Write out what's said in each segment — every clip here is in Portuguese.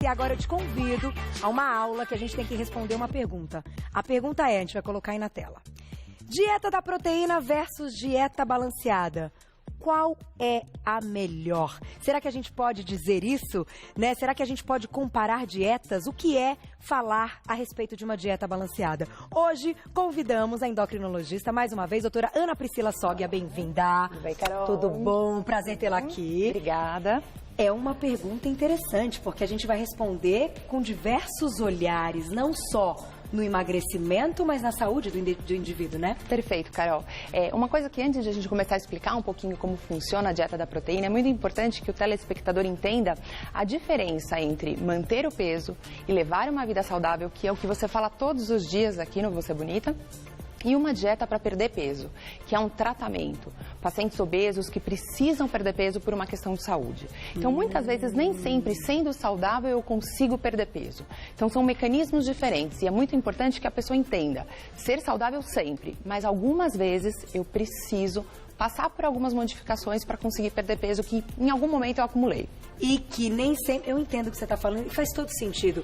E agora eu te convido a uma aula que a gente tem que responder uma pergunta. A pergunta é, a gente vai colocar aí na tela. Dieta da proteína versus dieta balanceada. Qual é a melhor? Será que a gente pode dizer isso? Né? Será que a gente pode comparar dietas? O que é falar a respeito de uma dieta balanceada? Hoje, convidamos a endocrinologista, mais uma vez, doutora Ana Priscila Soggia. Bem-vinda. Tudo bem, Carol? Tudo bom? Prazer tê-la aqui. Obrigada. É uma pergunta interessante, porque a gente vai responder com diversos olhares, não só no emagrecimento, mas na saúde do indivíduo, né? Perfeito, Carol. Uma coisa que antes de a gente começar a explicar um pouquinho como funciona a dieta da proteína, é muito importante que o telespectador entenda a diferença entre manter o peso e levar uma vida saudável, que é o que você fala todos os dias aqui no Você Bonita, e uma dieta para perder peso, que é um tratamento. Pacientes obesos que precisam perder peso por uma questão de saúde. Então, muitas vezes, nem sempre, sendo saudável, eu consigo perder peso. Então, são mecanismos diferentes e é muito importante que a pessoa entenda. Ser saudável sempre, mas algumas vezes eu preciso passar por algumas modificações para conseguir perder peso que em algum momento eu acumulei. E que nem sempre, eu entendo o que você está falando e faz todo sentido.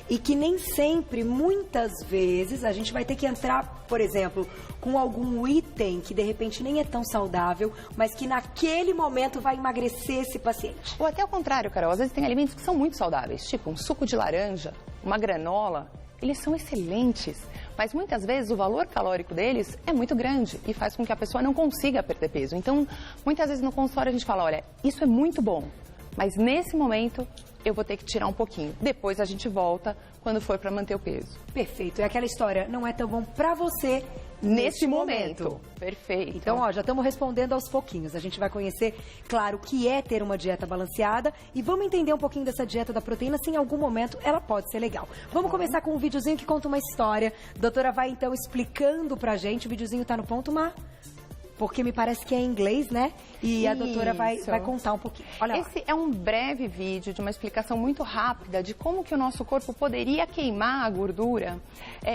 E que nem sempre, muitas vezes, a gente vai ter que entrar, por exemplo, com algum item que de repente nem é tão saudável, mas que naquele momento vai emagrecer esse paciente. Ou até ao contrário, Carol, às vezes tem alimentos que são muito saudáveis, tipo um suco de laranja, uma granola, eles são excelentes. Mas muitas vezes o valor calórico deles é muito grande e faz com que a pessoa não consiga perder peso. Então, muitas vezes no consultório a gente fala, olha, isso é muito bom, mas nesse momento eu vou ter que tirar um pouquinho. Depois a gente volta quando for para manter o peso. Perfeito. É aquela história, não é tão bom para você nesse momento. Perfeito. Então, ó, já estamos respondendo aos pouquinhos. A gente vai conhecer, claro, o que é ter uma dieta balanceada e vamos entender um pouquinho dessa dieta da proteína, se em algum momento ela pode ser legal. Vamos começar com um videozinho que conta uma história. A doutora vai, então, explicando pra gente. O videozinho tá no ponto, Mar? Porque me parece que é em inglês, né? E a doutora vai contar um pouquinho. Olha lá. Esse é um breve vídeo de uma explicação muito rápida de como que o nosso corpo poderia queimar a gordura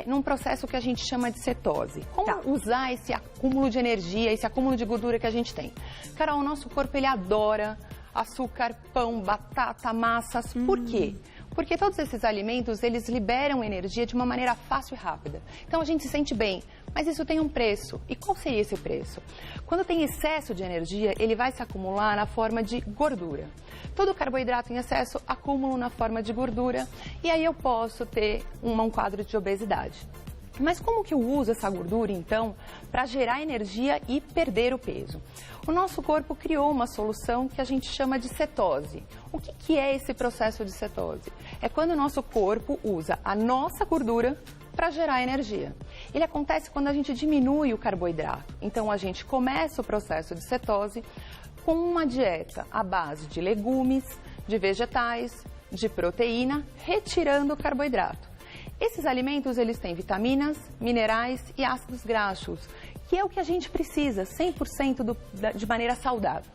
num processo que a gente chama de cetose. Como usar esse acúmulo de energia, esse acúmulo de gordura que a gente tem. Carol, o nosso corpo, ele adora açúcar, pão, batata, massas. Por quê? Porque todos esses alimentos, eles liberam energia de uma maneira fácil e rápida. Então, a gente se sente bem, mas isso tem um preço. E qual seria esse preço? Quando tem excesso de energia, ele vai se acumular na forma de gordura. Todo carboidrato em excesso, acúmulo na forma de gordura, e aí eu posso ter um quadro de obesidade. Mas como que eu uso essa gordura, então, para gerar energia e perder o peso? O nosso corpo criou uma solução que a gente chama de cetose. O que é esse processo de cetose? É quando o nosso corpo usa a nossa gordura para gerar energia. Ele acontece quando a gente diminui o carboidrato. Então, a gente começa o processo de cetose com uma dieta à base de legumes, de vegetais, de proteína, retirando o carboidrato. Esses alimentos, eles têm vitaminas, minerais e ácidos graxos, que é o que a gente precisa, 100% de maneira saudável.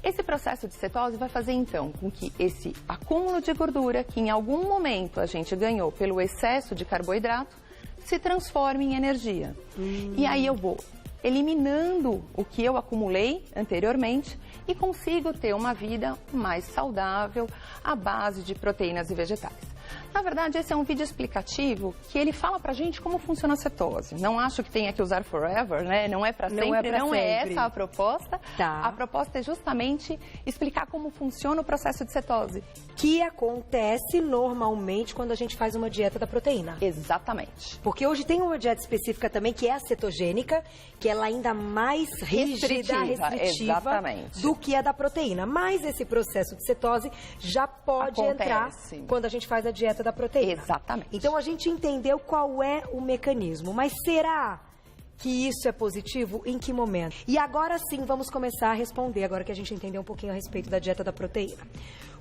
Esse processo de cetose vai fazer, então, com que esse acúmulo de gordura, que em algum momento a gente ganhou pelo excesso de carboidrato, se transforme em energia. E aí eu vou eliminando o que eu acumulei anteriormente e consigo ter uma vida mais saudável à base de proteínas e vegetais. Na verdade, esse é um vídeo explicativo que ele fala pra gente como funciona a cetose. Não acho que tenha que usar forever, né? Não é pra sempre, não é essa a proposta. Tá. A proposta é justamente explicar como funciona o processo de cetose. Que acontece normalmente quando a gente faz uma dieta da proteína. Exatamente. Porque hoje tem uma dieta específica também, que é a cetogênica, que ela é ainda mais restritiva exatamente, do que a da proteína. Mas esse processo de cetose já pode entrar quando a gente faz a dieta da proteína. Exatamente. Então a gente entendeu qual é o mecanismo. Mas será que isso é positivo? Em que momento? E agora sim vamos começar a responder, agora que a gente entendeu um pouquinho a respeito da dieta da proteína.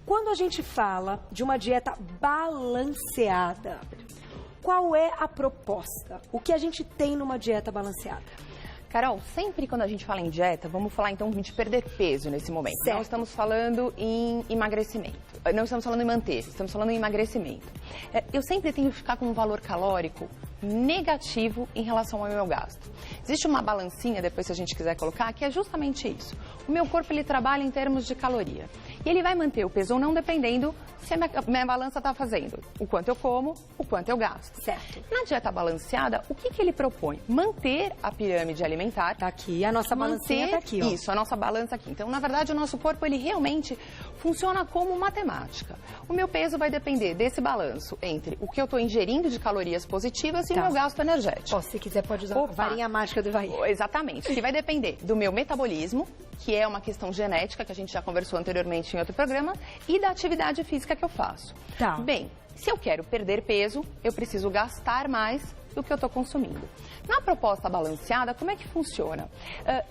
Quando a gente fala de uma dieta balanceada, qual é a proposta? O que a gente tem numa dieta balanceada? Carol, sempre quando a gente fala em dieta, vamos falar então de perder peso nesse momento. Certo. Não estamos falando em emagrecimento, não estamos falando em manter, estamos falando em emagrecimento. Eu sempre tenho que ficar com um valor calórico negativo em relação ao meu gasto. Existe uma balancinha, depois se a gente quiser colocar, que é justamente isso. O meu corpo, ele trabalha em termos de caloria. E ele vai manter o peso ou não dependendo se a minha balança está fazendo o quanto eu como, o quanto eu gasto. Certo. Na dieta balanceada, o que ele propõe? Manter a pirâmide alimentar. Tá aqui, a nossa balancinha tá aqui, ó. Isso, a nossa balança aqui. Então, na verdade, o nosso corpo, ele realmente funciona como matemática. O meu peso vai depender desse balanço entre o que eu estou ingerindo de calorias positivas e o meu gasto energético. Se quiser, pode usar a varinha mágica do Ivaí. Exatamente, que vai depender do meu metabolismo, que é uma questão genética, que a gente já conversou anteriormente em outro programa, e da atividade física que eu faço. Tá. Bem, se eu quero perder peso, eu preciso gastar mais do que eu estou consumindo. Na proposta balanceada, como é que funciona?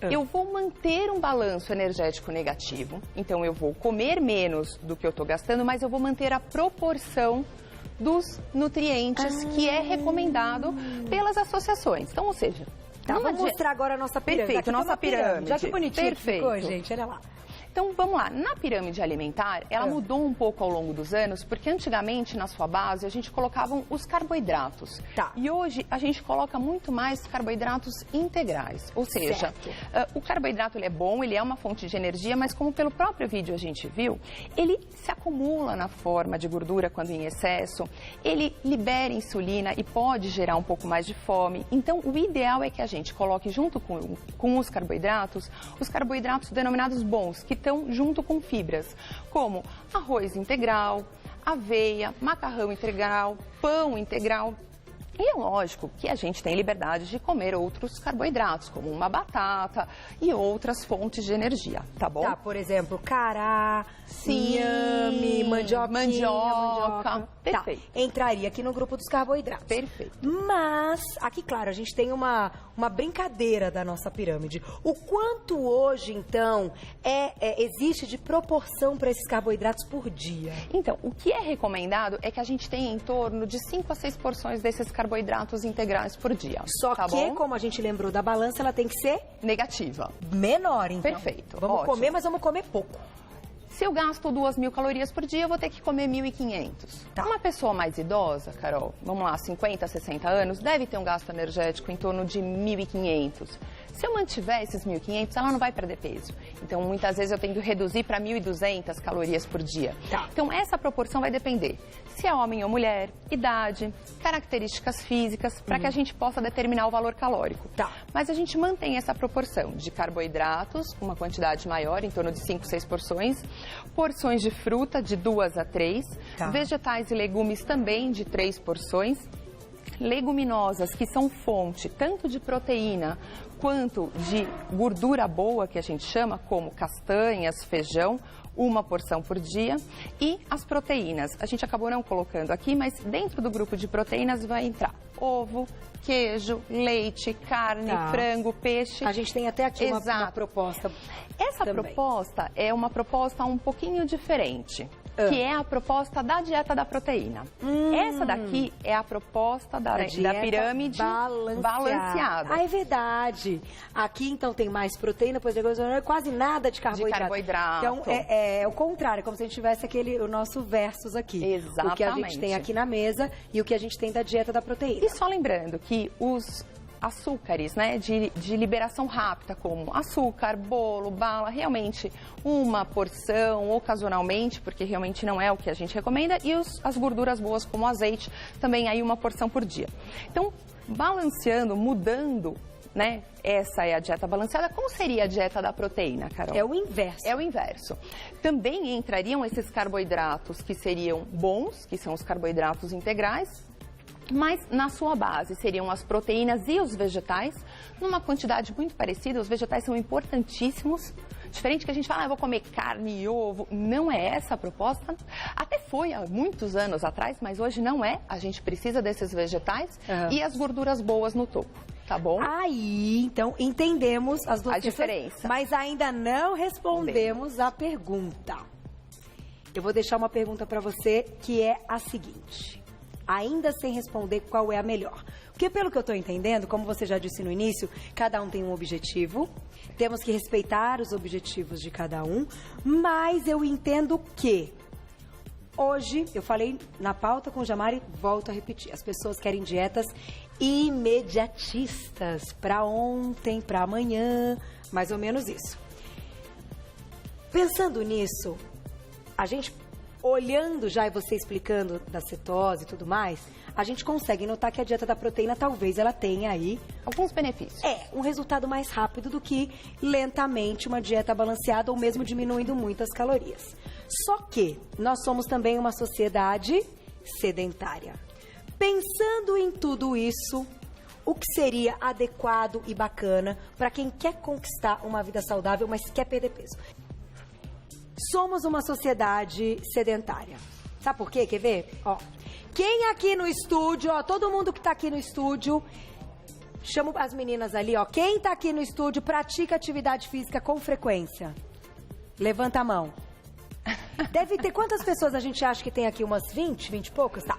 Eu vou manter um balanço energético negativo, então eu vou comer menos do que eu estou gastando, mas eu vou manter a proporção dos nutrientes que é recomendado pelas associações. Então, ou seja... vamos mostrar agora a nossa pirâmide. Perfeito, nossa pirâmide. Já que bonitinho. Perfeito. Ficou, gente, olha lá. Então, vamos lá. Na pirâmide alimentar, ela mudou um pouco ao longo dos anos, porque antigamente, na sua base, a gente colocava os carboidratos. Tá. E hoje, a gente coloca muito mais carboidratos integrais. Ou seja, o carboidrato ele é bom, ele é uma fonte de energia, mas como pelo próprio vídeo a gente viu, ele se acumula na forma de gordura quando em excesso, ele libera insulina e pode gerar um pouco mais de fome. Então, o ideal é que a gente coloque junto com os carboidratos denominados bons, que estão junto com fibras, como arroz integral, aveia, macarrão integral, pão integral. E é lógico que a gente tem liberdade de comer outros carboidratos, como uma batata e outras fontes de energia, tá bom? Tá, por exemplo, cará, inhame, mandioca. Perfeito. Tá, entraria aqui no grupo dos carboidratos. Perfeito. Mas, aqui, claro, a gente tem uma brincadeira da nossa pirâmide. O quanto hoje, então, existe de proporção para esses carboidratos por dia? Então, o que é recomendado é que a gente tenha em torno de 5 a 6 porções desses carboidratos integrais por dia. Só tá que, bom? como a gente lembrou da balança, ela tem que ser negativa. Menor, então. Perfeito. Vamos comer, mas vamos comer pouco. Se eu gasto 2.000 calorias por dia, eu vou ter que comer 1.500. Tá. Uma pessoa mais idosa, Carol, vamos lá, 50, 60 anos, deve ter um gasto energético em torno de 1.500. Se eu mantiver esses 1.500, ela não vai perder peso. Então, muitas vezes eu tenho que reduzir para 1.200 calorias por dia. Tá. Então, essa proporção vai depender se é homem ou mulher, idade, características físicas, para que a gente possa determinar o valor calórico. Tá. Mas a gente mantém essa proporção de carboidratos, uma quantidade maior, em torno de 5, 6 porções de fruta, de 2 a 3, vegetais e legumes também, de 3 porções, leguminosas, que são fonte tanto de proteína quanto de gordura boa, que a gente chama, como castanhas, feijão, 1 porção por dia. E as proteínas, a gente acabou não colocando aqui, mas dentro do grupo de proteínas vai entrar ovo, queijo, leite, carne, frango, peixe. A gente tem até aqui uma proposta. Essa proposta é uma proposta um pouquinho diferente, que é a proposta da dieta da proteína. Essa daqui é a proposta da pirâmide balanceada. Ah, é verdade. Aqui, então, tem mais proteína, pois quase nada de carboidrato. Então, é o contrário, como se a gente tivesse o nosso versus aqui. Exatamente. O que a gente tem aqui na mesa e o que a gente tem da dieta da proteína. E só lembrando que os açúcares, né, de liberação rápida, como açúcar, bolo, bala, realmente 1 porção ocasionalmente, porque realmente não é o que a gente recomenda, e as gorduras boas, como azeite, também aí 1 porção por dia. Então, balanceando, mudando, né, essa é a dieta balanceada. Como seria a dieta da proteína, Carol? É o inverso. É o inverso. Também entrariam esses carboidratos que seriam bons, que são os carboidratos integrais, mas na sua base seriam as proteínas e os vegetais, numa quantidade muito parecida. Os vegetais são importantíssimos. Diferente que a gente fala, eu vou comer carne e ovo. Não é essa a proposta. Até foi há muitos anos atrás, mas hoje não é. A gente precisa desses vegetais e as gorduras boas no topo. Tá bom? Aí, então, entendemos as duas diferença. Mas ainda não respondemos a pergunta. Eu vou deixar uma pergunta para você, que é a seguinte. Ainda sem responder qual é a melhor. Porque pelo que eu estou entendendo, como você já disse no início, cada um tem um objetivo, temos que respeitar os objetivos de cada um, mas eu entendo que hoje, eu falei na pauta com o Jamari, volto a repetir, as pessoas querem dietas imediatistas, para ontem, para amanhã, mais ou menos isso. Pensando nisso, a gente, olhando já e você explicando da cetose e tudo mais, a gente consegue notar que a dieta da proteína talvez ela tenha aí alguns benefícios. Um resultado mais rápido do que lentamente uma dieta balanceada ou mesmo diminuindo muito as calorias. Só que nós somos também uma sociedade sedentária. Pensando em tudo isso, o que seria adequado e bacana para quem quer conquistar uma vida saudável, mas quer perder peso? Somos uma sociedade sedentária. Sabe por quê? Quer ver? Ó, quem aqui no estúdio, ó, todo mundo que tá aqui no estúdio, chamo as meninas ali, ó. Quem tá aqui no estúdio pratica atividade física com frequência? Levanta a mão. Deve ter quantas pessoas a gente acha que tem aqui? Umas 20, 20 e poucas? Tá.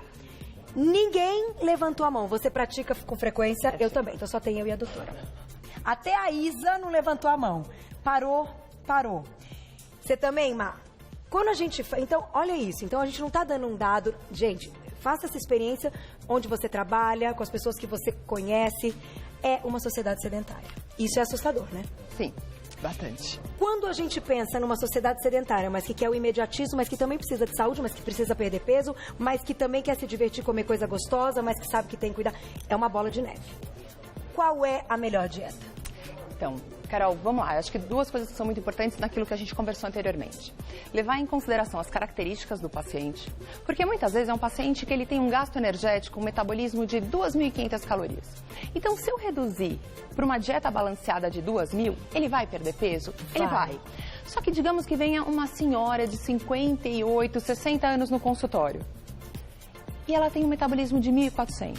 Ninguém levantou a mão. Você pratica com frequência? Eu também. Então só tem eu e a doutora. Até a Isa não levantou a mão. Parou. Você também, Má? Quando a gente... Então, olha isso. Então, a gente não tá dando um dado... Gente, faça essa experiência onde você trabalha, com as pessoas que você conhece. É uma sociedade sedentária. Isso é assustador, né? Sim, bastante. Quando a gente pensa numa sociedade sedentária, mas que quer o imediatismo, mas que também precisa de saúde, mas que precisa perder peso, mas que também quer se divertir, comer coisa gostosa, mas que sabe que tem que cuidar, é uma bola de neve. Qual é a melhor dieta? Então, Carol, vamos lá. Acho que duas coisas que são muito importantes naquilo que a gente conversou anteriormente. Levar em consideração as características do paciente, porque muitas vezes é um paciente que ele tem um gasto energético, um metabolismo de 2.500 calorias. Então, se eu reduzir para uma dieta balanceada de 2.000, ele vai perder peso? Ele vai. Só que digamos que venha uma senhora de 58, 60 anos no consultório e ela tem um metabolismo de 1.400.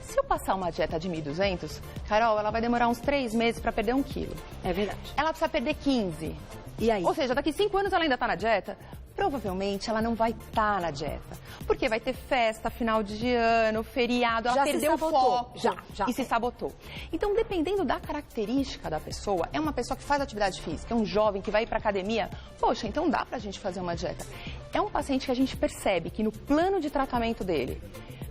Se eu passar uma dieta de 1.200, Carol, ela vai demorar uns 3 meses para perder 1 quilo. É verdade. Ela precisa perder 15. E aí? Ou seja, daqui 5 anos ela ainda está na dieta? Provavelmente ela não vai estar na dieta. Porque vai ter festa, final de ano, feriado, ela perdeu o foco e se sabotou. Então, dependendo da característica da pessoa, é uma pessoa que faz atividade física, é um jovem que vai ir para academia, poxa, então dá pra gente fazer uma dieta. É um paciente que a gente percebe que no plano de tratamento dele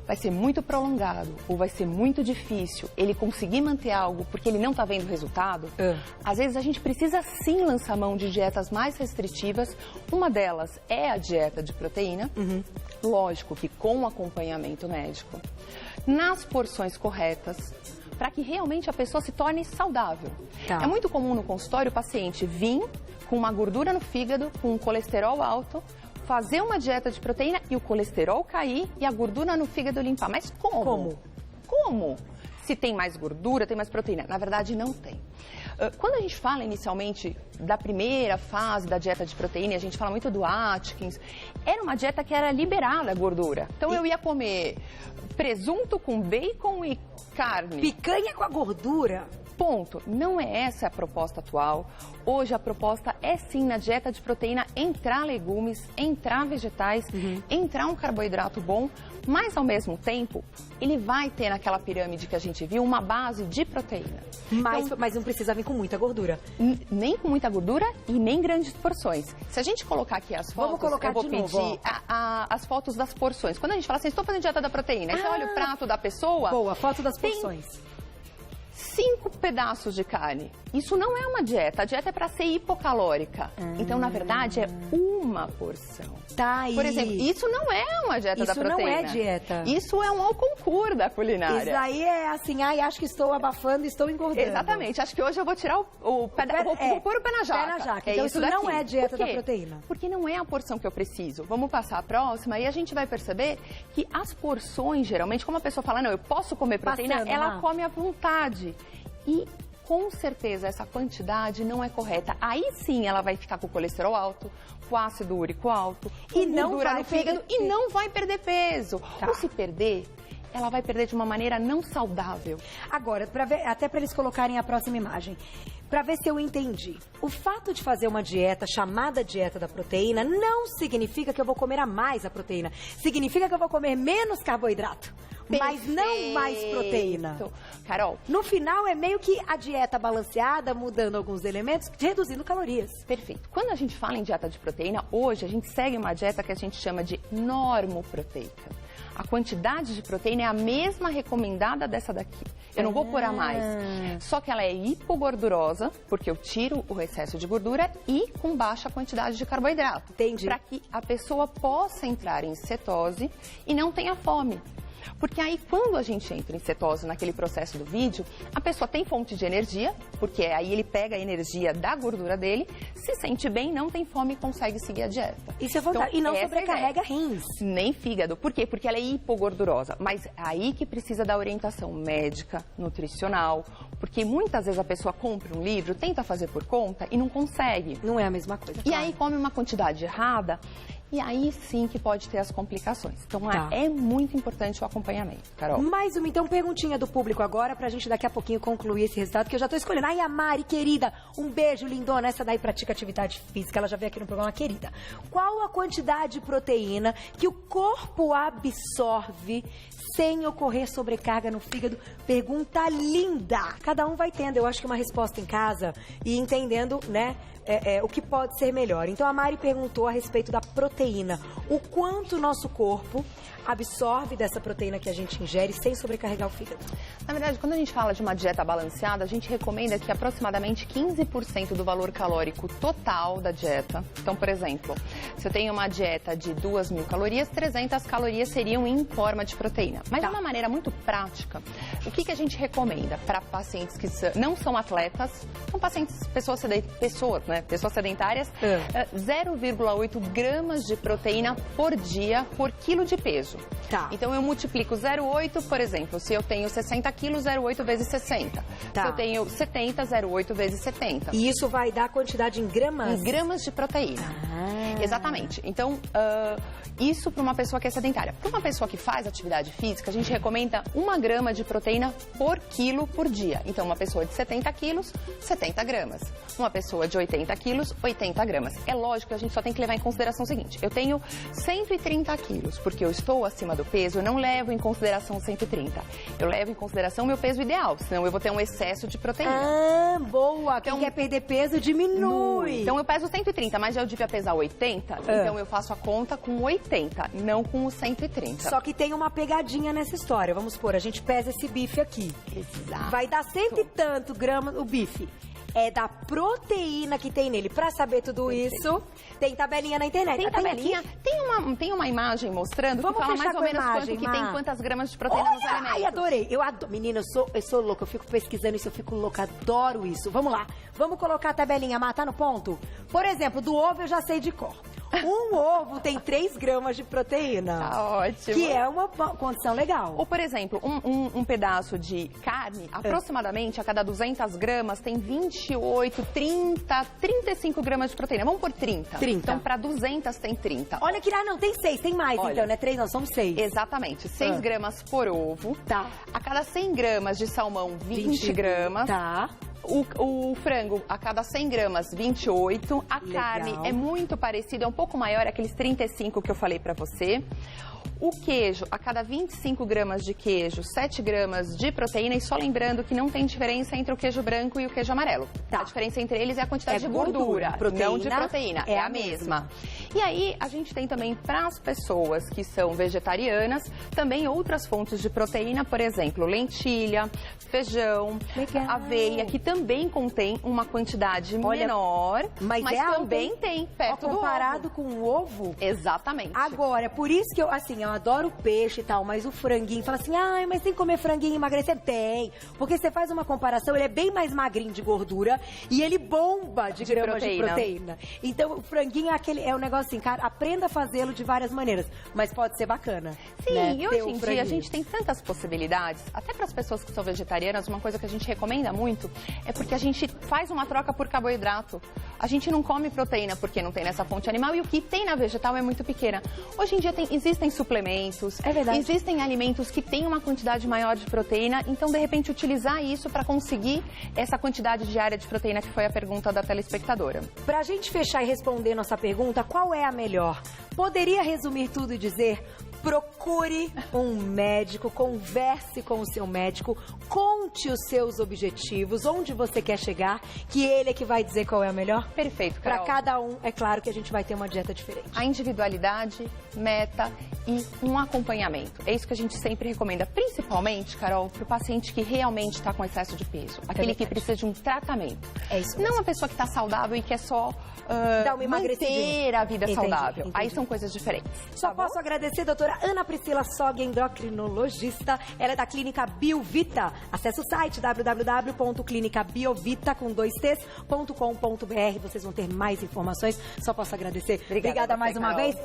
vai ser muito prolongado ou vai ser muito difícil ele conseguir manter algo porque ele não está vendo resultado, às vezes a gente precisa sim lançar mão de dietas mais restritivas. Uma delas é a dieta de proteína, lógico que com acompanhamento médico, nas porções corretas, para que realmente a pessoa se torne saudável. Tá. É muito comum no consultório o paciente vir com uma gordura no fígado, com um colesterol alto, fazer uma dieta de proteína e o colesterol cair e a gordura no fígado limpar. Mas como? Como? Se tem mais gordura, tem mais proteína. Na verdade, não tem. Quando a gente fala inicialmente da primeira fase da dieta de proteína, a gente fala muito do Atkins, era uma dieta que era liberada a gordura. Então eu ia comer presunto com bacon e carne. Picanha com a gordura? Ponto. Não é essa a proposta atual. Hoje a proposta é sim na dieta de proteína entrar legumes, entrar vegetais, entrar um carboidrato bom, mas ao mesmo tempo ele vai ter naquela pirâmide que a gente viu uma base de proteína. Mas não precisa vir com muita gordura. Nem com muita gordura e nem grandes porções. Se a gente colocar aqui as fotos, eu vou pedir as fotos das porções. Quando a gente fala assim, estou fazendo dieta da proteína, aí você olha o prato da pessoa. Boa, foto das porções. 5 pedaços de carne. Isso não é uma dieta. A dieta é para ser hipocalórica. Então, na verdade, é uma porção. Tá aí. Por exemplo, isso não é uma dieta da proteína. Isso não é dieta. Isso é um concurso da culinária. Isso aí é assim, acho que estou abafando e estou engordando. Exatamente. Acho que hoje eu vou tirar vou pôr o pé na jaca. Pé na jaca. Então, isso não é dieta da proteína. Porque não é a porção que eu preciso. Vamos passar a próxima e a gente vai perceber que as porções, geralmente, como a pessoa fala, não, eu posso comer proteína, ela come à vontade. E, com certeza, essa quantidade não é correta. Aí sim ela vai ficar com o colesterol alto, com ácido úrico alto, e não vai no fígado e não vai perder peso. Ou se perder, ela vai perder de uma maneira não saudável. Agora, até para eles colocarem a próxima imagem, para ver se eu entendi. O fato de fazer uma dieta chamada dieta da proteína não significa que eu vou comer a mais a proteína. Significa que eu vou comer menos carboidrato. Mas não mais proteína. Carol, no final é meio que a dieta balanceada, mudando alguns elementos, reduzindo calorias. Perfeito. Quando a gente fala em dieta de proteína, hoje a gente segue uma dieta que a gente chama de normoproteica. A quantidade de proteína é a mesma recomendada dessa daqui. Eu não vou pôr a mais. Só que ela é hipogordurosa, porque eu tiro o excesso de gordura e com baixa quantidade de carboidrato. Entendi. Para que a pessoa possa entrar em cetose e não tenha fome. Porque aí, quando a gente entra em cetose naquele processo do vídeo, a pessoa tem fonte de energia, porque aí ele pega a energia da gordura dele, se sente bem, não tem fome e consegue seguir a dieta. Isso é vontade. Então, e não sobrecarrega rins. Nem fígado. Por quê? Porque ela é hipogordurosa. Mas aí que precisa da orientação médica, nutricional, porque muitas vezes a pessoa compra um livro, tenta fazer por conta e não consegue. Não é a mesma coisa. E aí come uma quantidade errada. E aí sim que pode ter as complicações. Então é muito importante o acompanhamento, Carol. Mais uma, então, perguntinha do público agora, pra gente daqui a pouquinho concluir esse resultado, que eu já tô escolhendo. Ai, a Mari, querida, um beijo, lindona. Essa daí pratica atividade física, ela já veio aqui no programa, querida. Qual a quantidade de proteína que o corpo absorve sem ocorrer sobrecarga no fígado? Pergunta linda! Cada um vai tendo, eu acho que uma resposta em casa e entendendo, né, o que pode ser melhor. Então, a Mari perguntou a respeito da proteína. O quanto o nosso corpo absorve dessa proteína que a gente ingere sem sobrecarregar o fígado? Na verdade, quando a gente fala de uma dieta balanceada, a gente recomenda que aproximadamente 15% do valor calórico total da dieta. Então, por exemplo, se eu tenho uma dieta de 2.000 calorias, 300 calorias seriam em forma de proteína. Mas de uma maneira muito prática, o que a gente recomenda para pacientes que não são atletas, são pacientes, pessoas sedentárias, 0,8 gramas de proteína por dia por quilo de peso. Tá. Então eu multiplico 0,8, por exemplo, se eu tenho 60 quilos, 0,8 vezes 60. Tá. Se eu tenho 70, 0,8 vezes 70. E isso vai dar quantidade em gramas? Em gramas de proteína. Exatamente. Então, isso para uma pessoa que é sedentária. Para uma pessoa que faz atividade física, a gente recomenda 1 grama de proteína por quilo por dia. Então, uma pessoa de 70 quilos, 70 gramas. Uma pessoa de 80 quilos, 80 gramas. É lógico que a gente só tem que levar em consideração o seguinte: eu tenho 130 quilos, porque eu estou acima do peso, eu não levo em consideração 130. Eu levo em consideração o meu peso ideal, senão eu vou ter um excesso de proteína. Ah, boa! Quem quer perder peso, diminui. Então eu peso 130, mas já eu devia pesar 80, então eu faço a conta com 80, não com os 130. Só que tem uma pegadinha nessa história. Vamos supor, a gente pesa esse bife aqui. Exato. Vai dar 100 e tanto gramas o bife. É da proteína que tem nele. Pra saber tudo isso, tem tabelinha na internet. Tem tabelinha? Tem uma imagem mostrando que fala mais ou menos tem quantas gramas de proteína nos alimentos. Ai, adorei. Menina, eu sou louca. Eu fico pesquisando isso, eu fico louca. Adoro isso. Vamos lá. Vamos colocar a tabelinha, tá no ponto? Por exemplo, do ovo eu já sei de cor. Um ovo tem 3 gramas de proteína. Tá ótimo. Que é uma condição legal. Ou, por exemplo, um pedaço de carne, aproximadamente a cada 200 gramas, tem 28, 30, 35 gramas de proteína. Vamos por 30. Então, para 200 tem 30. Olha que não, tem 6, tem mais. Olha, então, né? 3 não, somos 6. Exatamente. 6 gramas por ovo. Tá. A cada 100 gramas de salmão, 20 gramas. Tá. O frango, a cada 100 gramas, 28. A carne é muito parecida, é um pouco maior, aqueles 35 que eu falei pra você. O queijo, a cada 25 gramas de queijo, 7 gramas de proteína. E só lembrando que não tem diferença entre o queijo branco e o queijo amarelo. Tá. A diferença entre eles é a quantidade de gordura, não de proteína. É a mesma. E aí, a gente tem também, para as pessoas que são vegetarianas, também outras fontes de proteína, por exemplo, lentilha, feijão, aveia, que também contém uma quantidade menor, mas também tem perto do ovo. Comparado com o ovo? Exatamente. Agora, por isso que eu adoro peixe e tal, mas o franguinho, fala assim, mas tem que comer franguinho e emagrecer? Tem, porque você faz uma comparação, ele é bem mais magrinho de gordura e ele bomba de gramas de proteína. Então, o franguinho é um negócio assim, cara, aprenda a fazê-lo de várias maneiras, mas pode ser bacana. Sim, né? E hoje em dia a gente tem tantas possibilidades, até para as pessoas que são vegetarianas, uma coisa que a gente recomenda muito é porque a gente faz uma troca por carboidrato. A gente não come proteína porque não tem nessa fonte animal e o que tem na vegetal é muito pequena. Hoje em dia existem suplementos, existem alimentos que têm uma quantidade maior de proteína, então de repente utilizar isso para conseguir essa quantidade diária de proteína que foi a pergunta da telespectadora. Pra gente fechar e responder nossa pergunta, qual é a melhor? Poderia resumir tudo e dizer: procure um médico, converse com o seu médico, conte os seus objetivos, onde você quer chegar, que ele é que vai dizer qual é a melhor? Perfeito, Carol. Para cada um, é claro que a gente vai ter uma dieta diferente. A individualidade, meta e um acompanhamento. É isso que a gente sempre recomenda, principalmente, Carol, para o paciente que realmente está com excesso de peso, aquele que precisa de um tratamento. É isso mesmo. Não a pessoa que está saudável e quer só manter a vida saudável. Entendi. Aí são coisas diferentes. Só posso agradecer a doutora Ana Priscila Sog, endocrinologista. Ela é da Clínica Biovita. Acesse o site www.clinicabiovita.com.br. Vocês vão ter mais informações. Só posso agradecer. Obrigada mais uma vez.